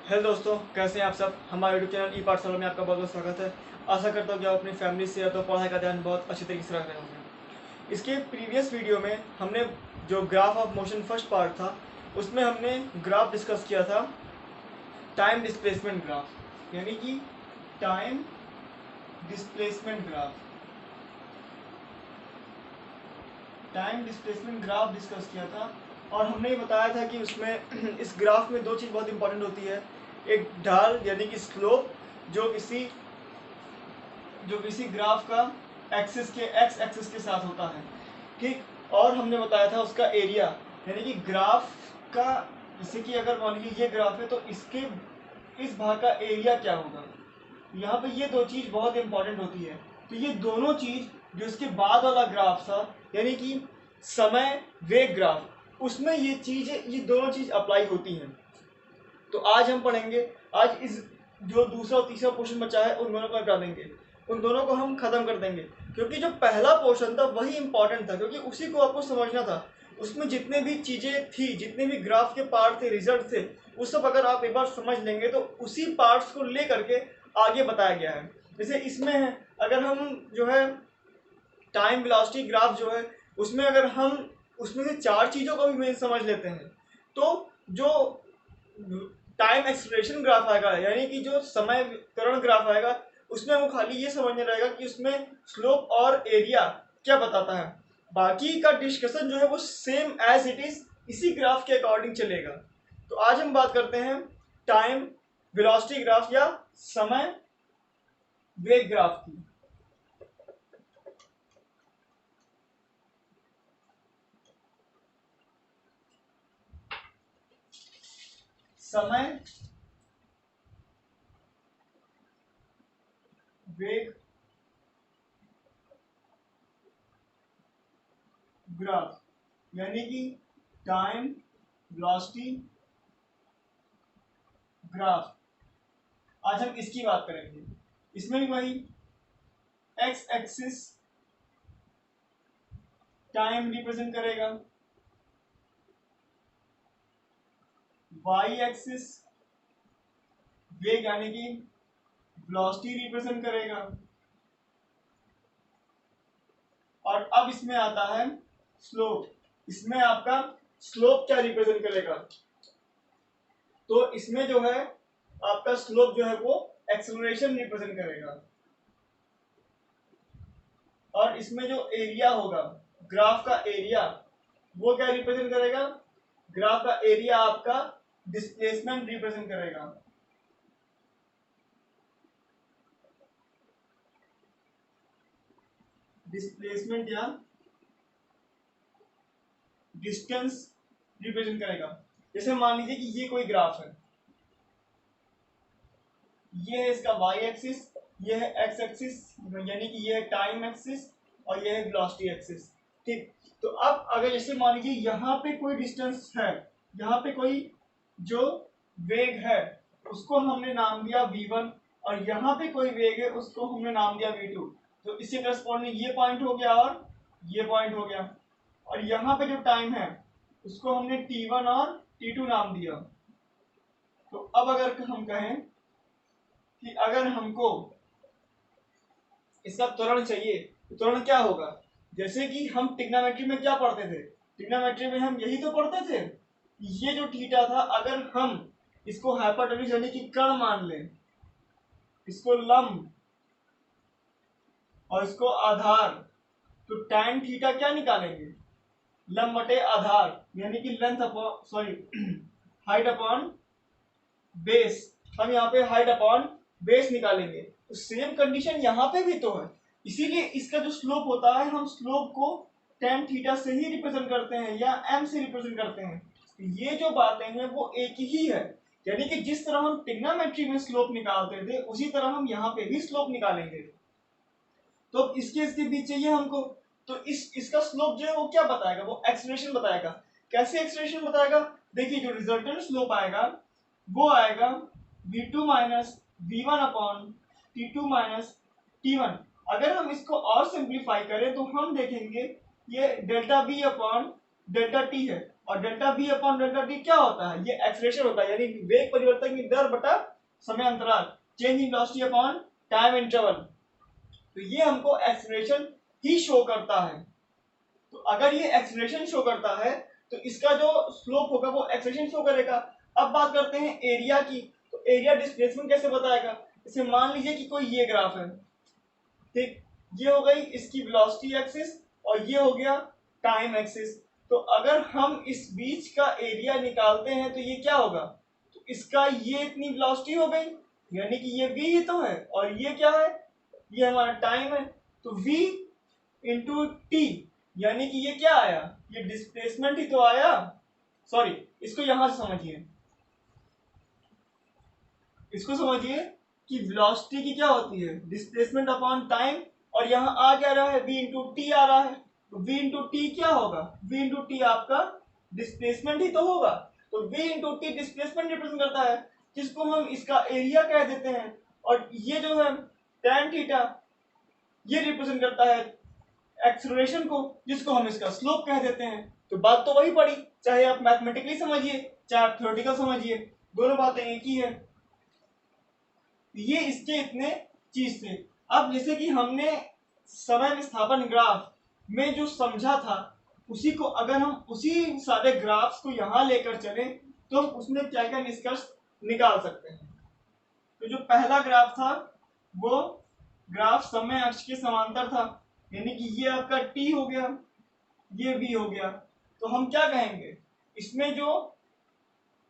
Hello दोस्तों, कैसे हैं आप सब। हमारे यूट्यूब चैनल ई पाठशाला में आपका बहुत बहुत स्वागत है। आशा करता हूँ कि आप अपनी फैमिली से या तो पढ़ाई का ध्यान बहुत अच्छी तरीके से रख रहे होंगे। इसके प्रीवियस वीडियो में हमने जो graph of motion first part था उसमें हमने ग्राफ डिस्कस किया था टाइम डिस्प्लेसमेंट ग्राफ, यानी कि time displacement graph time displacement graph discuss किया था। और हमने ये बताया था कि उसमें इस ग्राफ में दो चीज़ बहुत इंपॉर्टेंट होती है। एक ढाल यानी कि स्लोप, जो किसी ग्राफ का एक्सिस के एक्स एक्सिस के साथ होता है, ठीक। और हमने बताया था उसका एरिया, यानी कि ग्राफ का, जैसे कि अगर मान लीजिए ये ग्राफ है तो इसके इस भाग का एरिया क्या होगा। यहाँ पे ये दो चीज़ बहुत इंपॉर्टेंट होती है। तो ये दोनों चीज़ जो इसके बाद वाला ग्राफ था, यानी कि समय वेग ग्राफ, उसमें ये दोनों चीज़ अप्लाई होती हैं। तो आज हम पढ़ेंगे, आज इस जो दूसरा और तीसरा पोर्शन बचा है उन दोनों को हटा देंगे, उन दोनों को हम खत्म कर देंगे, क्योंकि जो पहला पोर्शन था वही इंपॉर्टेंट था, क्योंकि उसी को आपको समझना था। उसमें जितने भी चीज़ें थी, जितने भी ग्राफ के पार्ट थे, रिजल्ट थे, वो सब अगर आप एक बार समझ लेंगे तो उसी पार्ट्स को ले करके आगे बताया गया है। जैसे इसमें है, अगर हम जो है टाइम वेलोसिटी ग्राफ जो है उसमें अगर हम उसमें से चार चीज़ों को भी समझ लेते हैं तो जो टाइम एक्सेलरेशन ग्राफ आएगा, यानी कि जो समय त्वरण ग्राफ आएगा, उसमें हमको खाली ये समझना रहेगा कि उसमें स्लोप और एरिया क्या बताता है। बाकी का डिस्कशन जो है वो सेम एज इट इज इसी ग्राफ के अकॉर्डिंग चलेगा। तो आज हम बात करते हैं टाइम वेलोसिटी ग्राफ या समय वेग ग्राफ की। समय वेग ग्राफ यानी कि टाइम वेलोसिटी ग्राफ, आज हम इसकी बात करेंगे। इसमें भी वही एक्स एक्सिस टाइम रिप्रेजेंट करेगा, वाई एक्सिस वेग यानी कि वेलोसिटी रिप्रेजेंट करेगा, और अब इसमें आता है स्लोप। इसमें आपका स्लोप क्या रिप्रेजेंट करेगा, तो इसमें जो है आपका स्लोप जो है वो एक्सेलरेशन रिप्रेजेंट करेगा, और इसमें जो एरिया होगा ग्राफ का एरिया, वो क्या रिप्रेजेंट करेगा, ग्राफ का एरिया आपका डिस्प्लेसमेंट रिप्रेजेंट करेगा। डिस्प्लेसमेंट या डिस्टेंस रिप्रेजेंट करेगा। जैसे मान लीजिए कि ये कोई ग्राफ है, ये है इसका वाई एक्सिस, ये है एक्स एक्सिस, यानी कि ये है टाइम एक्सिस, और ये है वेलोसिटी एक्सिस, ठीक। तो अब अगर जैसे मान लीजिए यहाँ पे कोई डिस्टेंस है, यहाँ पे कोई जो वेग है उसको हमने नाम दिया v1, और यहाँ पे कोई वेग है उसको हमने नाम दिया v2। तो इससे करस्पॉन्डिंग ये पॉइंट हो गया और ये पॉइंट हो गया, और यहाँ पे जो टाइम है उसको हमने t1 और t2 नाम दिया। तो अब अगर हम कहें कि अगर हमको इसका त्वरण चाहिए तो त्वरण क्या होगा, जैसे कि हम ट्रिग्नोमेट्री में क्या पढ़ते थे, ट्रिग्नोमेट्री में हम यही तो पढ़ते थे, ये जो थीटा था अगर हम इसको हाइपोटेन्यूज यानी कि कर्ण मान लें, इसको लंब और इसको आधार, तो tan थीटा क्या निकालेंगे, लंब बटे आधार, यानी कि length upon height upon base. हम यहाँ पे हाइट अपॉन बेस निकालेंगे, तो सेम कंडीशन यहाँ पे भी तो है। इसीलिए इसका जो स्लोप होता है हम स्लोप को tan थीटा से ही रिप्रेजेंट करते हैं या m से रिप्रेजेंट करते हैं। ये जो बातें हैं वो एक ही है, यानी कि जिस तरह हम ट्रिग्नोमेट्री में स्लोप निकालते थे उसी तरह हम यहाँ पे भी स्लोप निकालेंगे। तो इसके बीच चाहिए हमको, तो इसका स्लोप जो है वो क्या बताएगा, वो एक्सेलरेशन बताएगा। कैसे एक्सेलरेशन बताएगा, देखिए जो रिजल्टेंट स्लोप आएगा वो आएगा v2 minus v1 upon t2 minus t1। अगर हम इसको और सिंप्लीफाई करें तो हम देखेंगे ये delta v upon delta T है, और delta we upon delta T क्या होता है, ये एक्सेलरेशन होता है, यानी वेग परिवर्तन की दर बटा समय अंतराल, change in velocity upon time interval. तो ये हमको एक्सेलरेशन ही शो करता है। तो अगर ये एक्सेलरेशन शो करता है तो इसका जो स्लोप होगा वो एक्सेलरेशन शो करेगा। अब बात करते हैं एरिया की। तो एरिया डिस्प्लेसमेंट कैसे बताएगा, इसे मान लीजिए कि कोई ये ग्राफ है, ठीक, ये हो गई इसकी वेलोसिटी एक्सिस और ये हो गया टाइम एक्सिस। तो अगर हम इस बीच का एरिया निकालते हैं तो ये क्या होगा, तो इसका ये इतनी वेलोसिटी हो गई, यानी कि ये v ही तो है, और ये क्या है, ये हमारा टाइम है। तो v इंटू टी, यानी कि ये क्या आया, ये डिस्प्लेसमेंट ही तो आया। सॉरी, इसको यहां से समझिए, इसको समझिए कि वेलोसिटी की क्या होती है, डिस्प्लेसमेंट अपॉन टाइम, और यहाँ आ क्या रहा है, v इंटू टी आ रहा है। तो v इंटू टी क्या होगा, v इंटू टी आपका डिस्प्लेसमेंट ही तो होगा। तो v into T displacement represent करता है, जिसको हम इसका एरिया कह देते हैं, और ये जो है tan थीटा, ये रिप्रेजेंट करता है एक्सेलरेशन को, जिसको हम इसका स्लोप कह देते हैं। तो बात तो वही पड़ी, चाहे आप मैथमेटिकली समझिए चाहे आप थ्योरेटिकल समझिए, दोनों बातें एक ही है। ये इसके इतने चीज थे। अब जैसे कि हमने समय विस्थापन ग्राफ में जो समझा था, उसी को अगर हम उसी सारे ग्राफ्स को यहाँ लेकर चलें तो हम उसमें क्या क्या निष्कर्ष निकाल सकते हैं। तो जो पहला ग्राफ था वो ग्राफ समय अक्ष के समांतर था, यानी कि ये आपका t हो गया, ये v हो गया। तो हम क्या कहेंगे, इसमें जो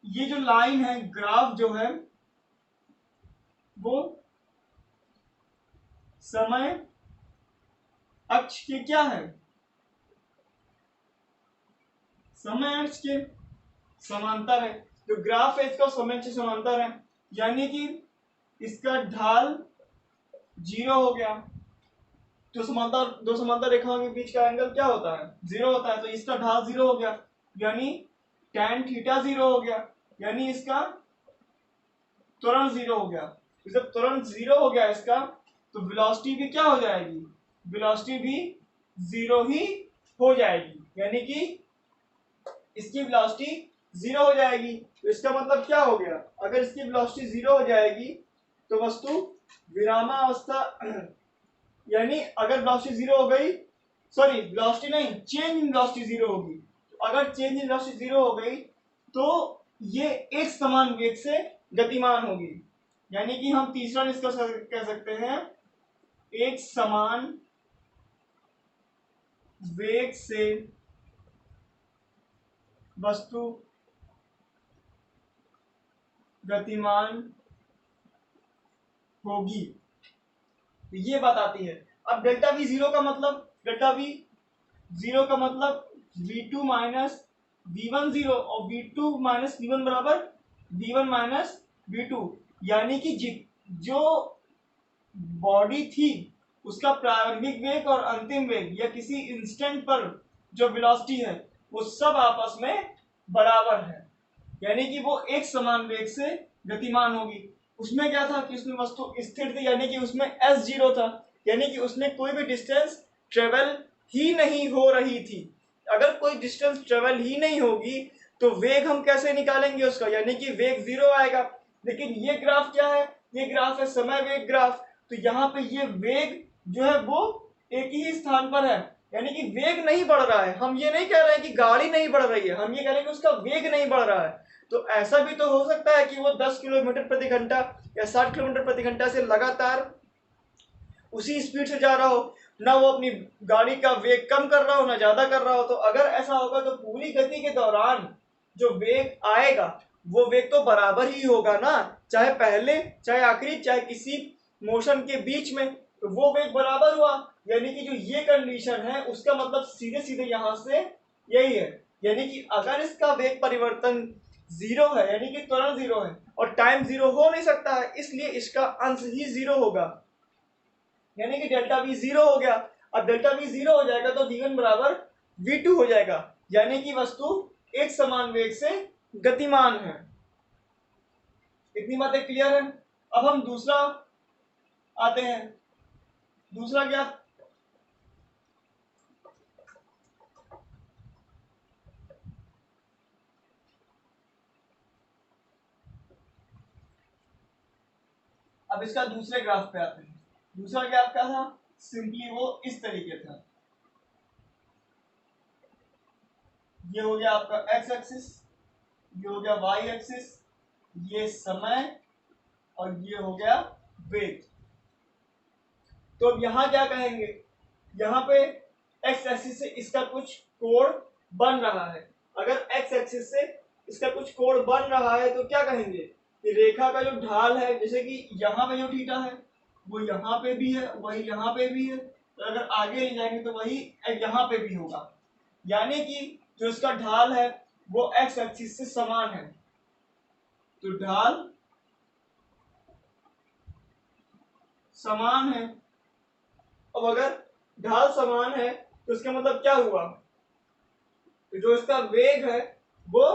ये जो लाइन है, ग्राफ जो है वो समय अक्ष के क्या है, समय अक्ष के समांतर है। जो ग्राफ है इसका समय अक्ष समांतर है, यानी कि इसका ढाल 0 हो गया। तो दो समांतर रेखाओं के बीच का एंगल क्या होता है, 0 होता है। तो इसका ढाल 0 हो गया, यानी tan थीटा 0 हो गया, यानी इसका त्वरण 0 हो गया। तो जब त्वरण 0 हो गया इसका, तो वेलोसिटी भी क्या हो जाएगी, वेलोसिटी भी 0 ही हो जाएगी, यानी कि इसकी वेलोसिटी 0 हो जाएगी। तो इसका मतलब क्या हो गया, अगर इसकी वेलोसिटी 0 हो जाएगी तो वस्तु विरामावस्था यानी अगर वेलोसिटी 0 हो गई, सॉरी वेलोसिटी नहीं, चेंज इन वेलोसिटी 0 होगी। तो अगर चेंज इन वेलोसिटी 0 हो गई तो ये एक समान वेग से गतिमान होगी, यानी कि हम तीसरा निष्कर्ष कह सकते हैं, एक समान वेग से वस्तु गतिमान होगी। तो ये बात आती है। अब डेल्टा वी 0 का मतलब, डेल्टा वी 0 का मतलब v2 माइनस v1 0, और v2 माइनस v1 बराबर v1 माइनस v2, यानी कि जो बॉडी थी उसका प्रारंभिक वेग और अंतिम वेग या किसी इंस्टेंट पर जो वेलोसिटी है वो सब आपस में बराबर है, यानी कि वो एक समान वेग से गतिमान होगी। उसमें क्या था कि उसमें वस्तु स्थिर थी, यानी कि उसमें s0 था, यानी कि उसमें कोई भी डिस्टेंस ट्रेवल ही नहीं हो रही थी। अगर कोई डिस्टेंस ट्रेवल ही नहीं होगी तो वेग हम कैसे निकालेंगे उसका, यानी कि वेग 0 आएगा। लेकिन ये ग्राफ क्या है, ये ग्राफ है समय वेग ग्राफ। तो यहाँ पे ये वेग जो है वो एक ही स्थान पर है, यानी कि वेग नहीं बढ़ रहा है। हम ये नहीं कह रहे हैं कि गाड़ी नहीं बढ़ रही है, हम ये कह रहे हैं कि उसका वेग नहीं बढ़ रहा है। तो ऐसा भी तो हो सकता है कि वो 10 किलोमीटर प्रति घंटा या 60 किलोमीटर प्रति घंटा से लगातार उसी स्पीड से जा रहा हो, ना वो अपनी गाड़ी का वेग कम कर रहा हो ना ज्यादा कर रहा हो। तो अगर ऐसा होगा तो पूरी गति के दौरान जो वेग आएगा वो वेग तो बराबर ही होगा ना, चाहे पहले चाहे आखिरी चाहे किसी मोशन के बीच में, तो वो वेग बराबर हुआ। यानी कि जो ये कंडीशन है उसका मतलब सीधे सीधे यहां से यही है, यानी कि अगर इसका वेग परिवर्तन 0 है, यानी कि त्वरण 0 है और टाइम 0 हो नहीं सकता है, इसलिए इसका अंश ही 0 होगा, यानी कि डेल्टा वी 0 हो गया। अब डेल्टा वी 0 हो जाएगा तो v1 बराबर v2 हो जाएगा, यानी कि वस्तु एक समान वेग से गतिमान है। इतनी बातें क्लियर है। अब हम दूसरा आते हैं। दूसरा क्या, अब इसका दूसरे ग्राफ पे आते हैं। दूसरा ग्राफ क्या था, सिंपली वो इस तरीके था। ये हो गया आपका एक्स एक्सिस, ये हो गया वाई एक्सिस, ये समय और ये हो गया वेग। तो अब यहाँ क्या कहेंगे, यहाँ पे एक्स एक्सिस से इसका कुछ कोण बन रहा है। अगर एक्स एक्सिस से इसका कुछ कोण बन रहा है तो क्या कहेंगे कि रेखा का जो ढाल है, जैसे कि यहाँ पे जो थीटा है वो यहाँ पे भी है, वही यहाँ पे भी है, तो अगर आगे ले जाएंगे तो वही यहाँ पे भी होगा। यानी कि जो इसका ढाल है वो एक्स एक्सिस से समान है। तो ढाल समान है। अब अगर ढाल समान है तो इसका मतलब क्या हुआ, तो जो इसका वेग है वो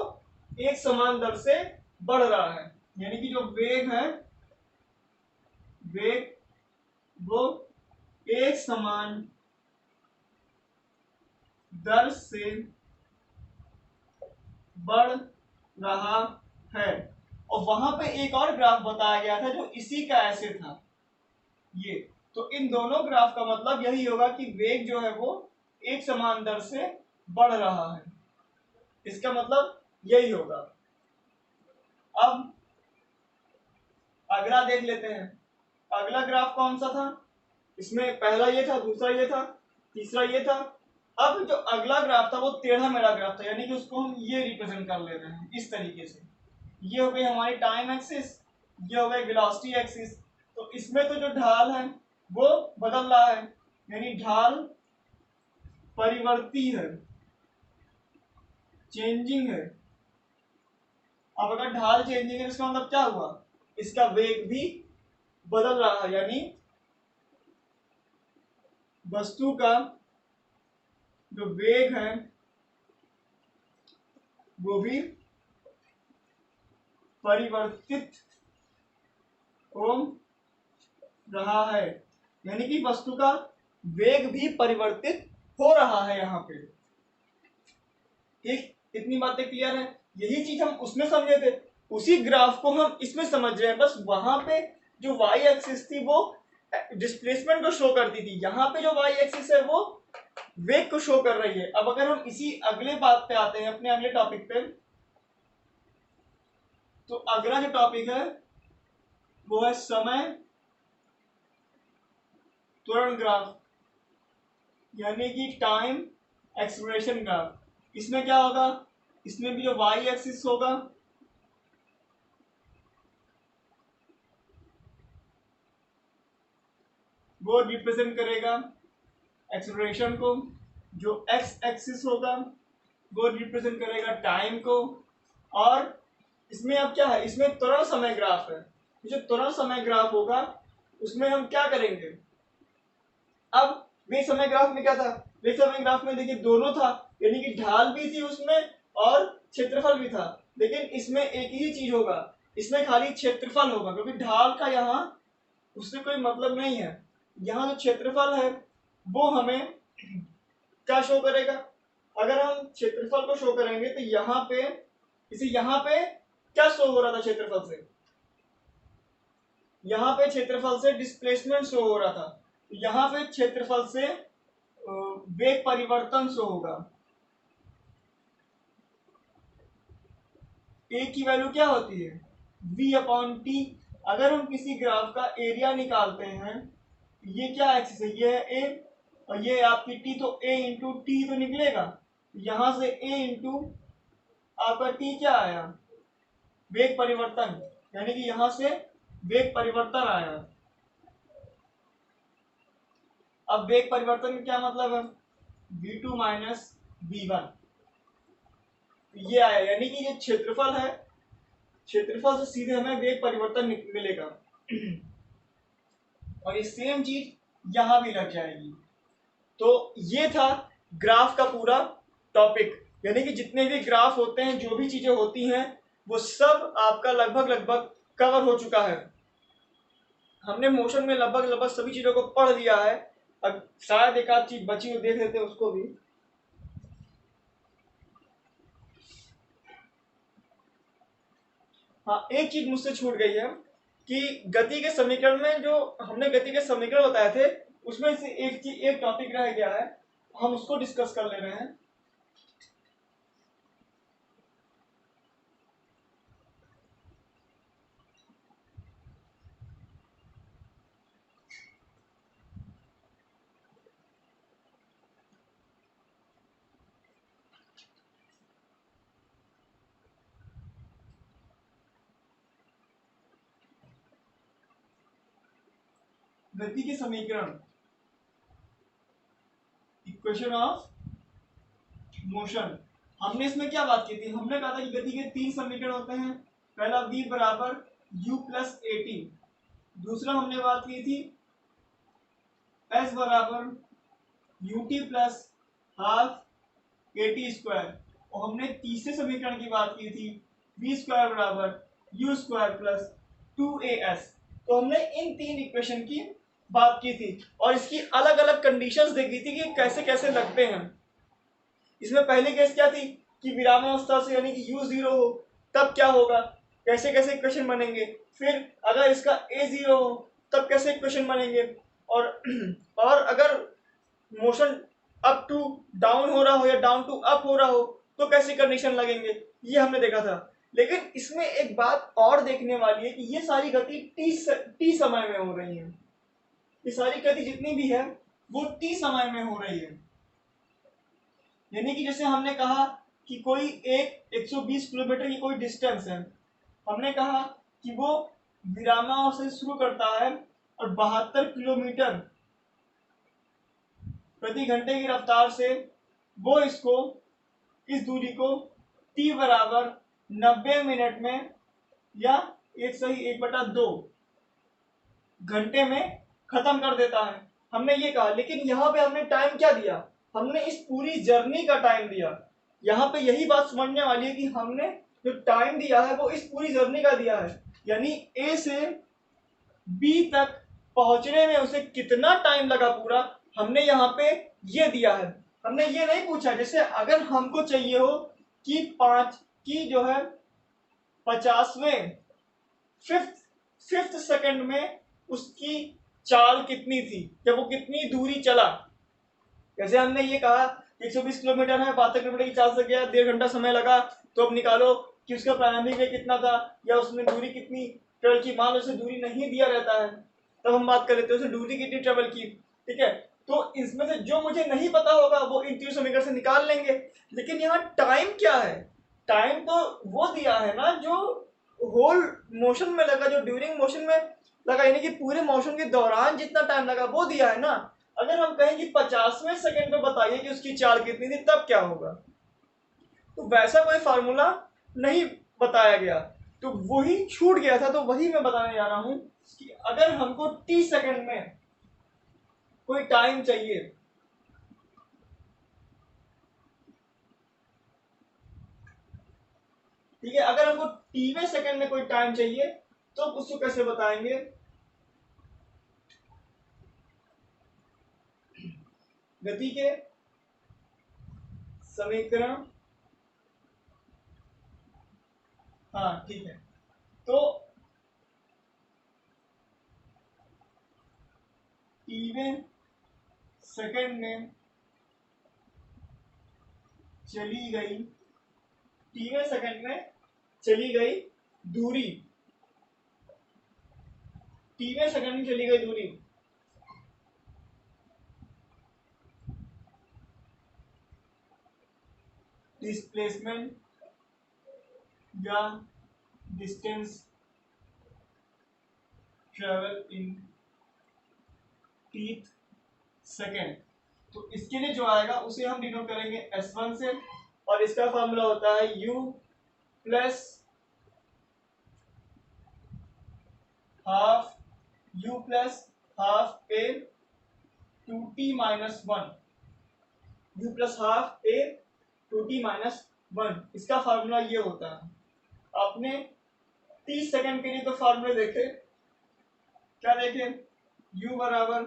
एक समान दर से बढ़ रहा है। यानी कि जो वेग है, वेग वो एक समान दर से बढ़ रहा है। और वहां पे एक और ग्राफ बताया गया था जो इसी का ऐसे था ये। तो इन दोनों ग्राफ का मतलब यही होगा कि वेग जो है वो एक समान दर से बढ़ रहा है, इसका मतलब यही होगा। अब अगला देख लेते हैं। अगला ग्राफ कौन सा था, इसमें पहला ये था, दूसरा ये था, तीसरा ये था। अब जो अगला ग्राफ था वो टेढ़ा मेढ़ा ग्राफ था, यानी कि उसको हम ये रिप्रेजेंट कर ले रहे हैं इस तरीके से। ये हो गई हमारी टाइम एक्सिस, ये हो गई वेलोसिटी एक्सिस। तो इसमें तो जो ढाल है वो बदल रहा है, यानी ढाल परिवर्ती है, चेंजिंग है। अब अगर ढाल चेंजिंग है इसका मतलब क्या हुआ, इसका वेग भी बदल रहा है, यानी वस्तु का जो वेग है वो भी परिवर्तित हो रहा है। यानी कि वस्तु का वेग भी परिवर्तित हो रहा है यहाँ पे। ठीक, इतनी बातें क्लियर है। यही चीज हम उसमें समझे थे, उसी ग्राफ को हम इसमें समझ रहे हैं। बस वहां पे जो वाई एक्सिस थी वो डिस्प्लेसमेंट को शो करती थी, यहाँ पे जो वाई एक्सिस है वो वेग को शो कर रही है। अब अगर हम इसी अगले बात पे आते हैं, अपने अगले टॉपिक पे, तो अगला जो टॉपिक है वो है समय त्वरण ग्राफ, यानी कि टाइम एक्सेलरेशन ग्राफ। इसमें क्या होगा, इसमें भी जो वाई एक्सिस होगा वो रिप्रेजेंट करेगा एक्सेलरेशन को, जो एक्स एक्सिस होगा वो रिप्रेजेंट करेगा टाइम को। और इसमें अब क्या है, इसमें त्वरण समय ग्राफ है। जो त्वरण समय ग्राफ होगा उसमें हम क्या करेंगे, अब वेग समय ग्राफ में क्या था, वेग समय ग्राफ में देखिए दोनों था, यानी कि ढाल भी थी उसमें और क्षेत्रफल भी था। लेकिन इसमें एक ही चीज होगा, इसमें खाली क्षेत्रफल होगा, क्योंकि ढाल का यहाँ उससे कोई मतलब नहीं है। यहाँ जो क्षेत्रफल है वो हमें क्या शो करेगा, अगर हम क्षेत्रफल को शो करेंगे तो यहाँ पे, इसे यहाँ पे क्या शो हो रहा था क्षेत्रफल से, यहाँ पे क्षेत्रफल से डिस्प्लेसमेंट शो हो रहा था, यहाँ पे क्षेत्रफल से वेग परिवर्तन शो होगा। ए की वैल्यू क्या होती है, v अपॉन टी। अगर हम किसी ग्राफ का एरिया निकालते हैं, ये क्या एक्सिस है, ये है ए और ये आपकी टी, तो a इंटू टी तो निकलेगा। यहां से a इंटू आपका टी क्या आया, वेग परिवर्तन, यानी कि यहां से वेग परिवर्तन आया। अब वेग परिवर्तन का क्या मतलब है, v2 माइनस v1 ये आया, यानी कि ये क्षेत्रफल है, क्षेत्रफल से सीधे हमें वेग परिवर्तन मिलेगा। और ये सेम चीज यहां भी लग जाएगी। तो ये था ग्राफ का पूरा टॉपिक, यानी कि जितने भी ग्राफ होते हैं, जो भी चीजें होती हैं, वो सब आपका लगभग लगभग कवर हो चुका है। हमने मोशन में लगभग लगभग सभी चीजों को पढ़ लिया है। अब शायद एक आध चीज बची हो, देख लेते हैं उसको भी। हाँ, एक चीज मुझसे छूट गई है कि गति के समीकरण में जो हमने गति के समीकरण बताए थे उसमें से एक टॉपिक रह गया है, हम उसको डिस्कस कर ले रहे हैं। गति के समीकरण, इक्वेशन ऑफ मोशन। हमने इसमें क्या बात की थी? हमने कहा था कि गति के 3 समीकरण होते हैं। पहला v बराबर u प्लस ए टी, दूसरा हमने बात की थी s बराबर U T plus half A T square, और हमने तीसरे समीकरण की बात की थी v स्क्वायर बराबर यू स्क्वायर प्लस 2as। तो हमने इन 3 इक्वेशन की बात की थी और इसकी अलग अलग कंडीशंस देखी थी कि कैसे कैसे लगते हैं। इसमें पहली केस क्या थी कि विरामावस्था से यानी कि u जीरो हो तब क्या होगा, कैसे कैसे इक्वेशन बनेंगे। फिर अगर इसका a जीरो हो तब कैसे इक्वेशन बनेंगे, और अगर मोशन अप टू डाउन हो रहा हो या डाउन टू अप हो रहा हो तो कैसे कंडीशन लगेंगे, ये हमने देखा था। लेकिन इसमें एक बात और देखने वाली है कि ये सारी गति टी समय में हो रही है। ये सारी गति जितनी भी है वो टी समय में हो रही है। यानी कि जैसे हमने कहा कि कोई एक 120 किलोमीटर की कोई डिस्टेंस है, हमने कहा कि वो विरामाओं से शुरू करता है और 72 किलोमीटर प्रति घंटे की रफ्तार से वो इस दूरी को t बराबर 90 मिनट में या 1/2 घंटे में खत्म कर देता है, हमने ये कहा। लेकिन यहाँ पे हमने टाइम क्या दिया? हमने इस पूरी जर्नी का टाइम दिया। यहाँ पे यही बात समझने वाली है कि हमने जो टाइम दिया है वो इस पूरी जर्नी का दिया है, यानी A से B तक पहुंचने में उसे कितना टाइम लगा पूरा, हमने यहाँ पे ये दिया है। हमने ये नहीं पूछा जैसे अगर हमको चाहिए हो कि जो है 50वें फिफ्थ सेकंड में उसकी चाल कितनी थी, जब वो कितनी दूरी चला। जैसे हमने ये कहा 120 किलोमीटर है, 72 किलोमीटर की चाल से गया, 1.5 घंटा समय लगा, तो अब निकालो कि उसका प्रारंभिक वेग कितना था या उसने दूरी कितनी ट्रेवल की। मान लो उसे दूरी नहीं दिया रहता है तब हम बात कर लेते हैं उसने दूरी कितनी ट्रेवल की, ठीक है। तो इसमें से जो मुझे नहीं पता होगा वो इन 3 समीकरण से निकाल लेंगे। लेकिन यहाँ टाइम क्या है? टाइम तो वो दिया है ना जो होल मोशन में लगा, जो ड्यूरिंग मोशन में लगा, यानी कि पूरे मोशन के दौरान जितना टाइम लगा वो दिया है ना। अगर हम कहें कि 50वें सेकंड में बताइए कि उसकी चाल कितनी थी तब क्या होगा, तो वैसा कोई फार्मूला नहीं बताया गया, तो वही छूट गया था। तो वही मैं बताने जा रहा हूं कि अगर हमको t सेकंड में कोई टाइम चाहिए, ठीक है, अगर हमको टीवें सेकंड में कोई टाइम चाहिए तो उसको कैसे बताएंगे? गति के समीकरण, हाँ ठीक है। तो टीवें सेकंड में चली गई, टीवें सेकंड में चली गई दूरी, टीवें सेकंड में चली गई दूरी डिस्प्लेसमेंट या distance travel in teeth second. तो इसके लिए जो आएगा उसे हम डिनोट करेंगे S1 से, और इसका फॉर्मूला होता है U plus half A 2t-1, U plus half A 2t-1, इसका फार्मूला ये होता है। आपने 30 सेकंड के लिए तो फार्मूले देखे, क्या देखे? U बराबर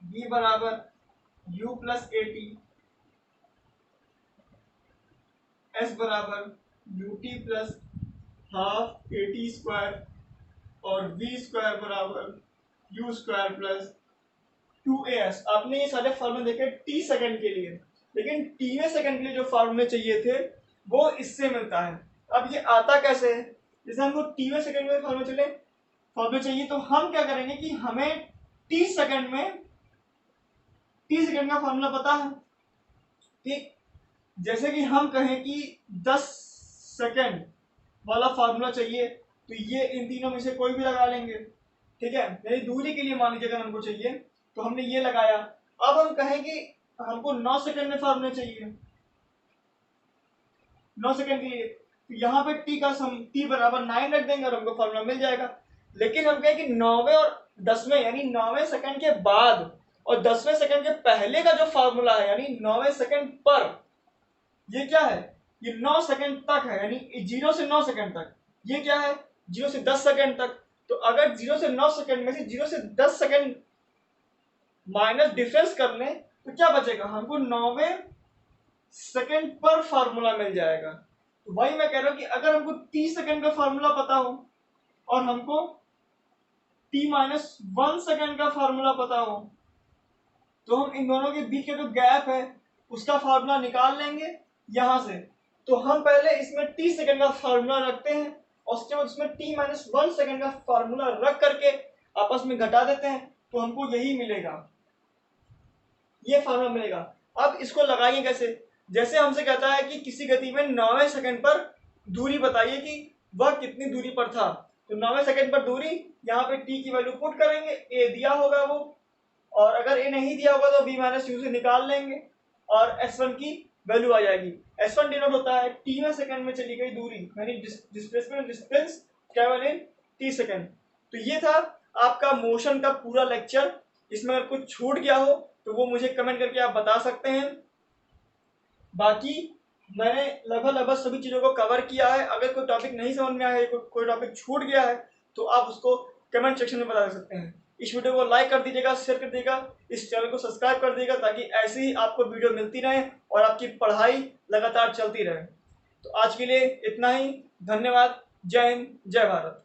V बराबर U plus A T, S बराबर UT plus half A T square और वी स्क्वायर बराबर यू स्क्वायर प्लस 2as। आपने ये सारे फार्मूले देखे टी सेकंड के लिए, लेकिन टीवें सेकंड के लिए जो फार्मूले चाहिए थे वो इससे मिलता है। अब ये आता कैसे है? जैसे हमको टीवें सेकंड में फार्मूले चाहिए, तो हम क्या करेंगे कि हमें टी सेकंड का फार्मूला पता है, ठीक। जैसे कि हम कहें कि 10 सेकंड वाला फार्मूला चाहिए, तो ये इन तीनों में से कोई भी लगा लेंगे, ठीक है। मेरी दूरी के लिए मान लीजिए अगर हमको चाहिए तो हमने ये लगाया। अब हम कहें कि हमको 9 सेकंड में फार्मूला चाहिए 9 सेकंड के लिए, तो यहाँ पे t बराबर 9 रख देंगे और हमको फार्मूला मिल जाएगा। लेकिन हम कहें कि 9वें और 10वें यानी 9वें सेकंड के बाद और 10वें सेकंड के पहले का जो फार्मूला है यानी 9वें सेकंड पर, ये क्या है? ये 9 सेकंड तक है, यानी 0 से 9 सेकंड तक। ये क्या है? 0 से 10 सेकंड तक। तो अगर 0 से 9 सेकंड में से 0 से 10 सेकंड माइनस डिफरेंस कर लें तो क्या बचेगा? हमको 9वें सेकंड पर फार्मूला मिल जाएगा। तो वही मैं कह रहा हूं कि अगर हमको 30 सेकंड का फार्मूला पता हो और हमको t-1 सेकंड का फार्मूला पता हो, तो हम इन दोनों के बीच का जो गैप है उसका फार्मूला निकाल लेंगे यहां से। तो हम पहले इसमें t सेकंड का फार्मूला रखते हैं और उसके बाद उसमें t-1 सेकंड का फार्मूला रख करके आपस में घटा देते हैं, तो हमको यही मिलेगा, ये फार्मूला मिलेगा। अब इसको लगाएंगे कैसे? जैसे हमसे कहता है कि किसी गति में 9वें सेकंड पर दूरी बताइए कि वह कितनी दूरी पर था, तो 9वें सेकंड पर दूरी, यहाँ पे t की वैल्यू पुट करेंगे, a दिया होगा वो, और अगर a नहीं दिया होगा तो b माइनस यू से निकाल लेंगे और s1 की वैल्यू आ जाएगी। s1 डिनोट होता है tवें सेकंड में चली गई दूरी, यानी displacement distance travel in t second. तो ये था आपका मोशन का पूरा लेक्चर। इसमें अगर कुछ छूट गया हो तो वो मुझे कमेंट करके आप बता सकते हैं। बाकी मैंने लगभग सभी चीज़ों को कवर किया है। अगर कोई टॉपिक नहीं समझ में आया है, कोई टॉपिक छूट गया है, तो आप उसको कमेंट सेक्शन में बता सकते हैं। इस वीडियो को लाइक कर दीजिएगा, शेयर कर दीजिएगा, इस चैनल को सब्सक्राइब कर दीजिएगा ताकि ऐसे ही आपको वीडियो मिलती रहे और आपकी पढ़ाई लगातार चलती रहे। तो आज के लिए इतना ही। धन्यवाद। जय हिंद, जय भारत।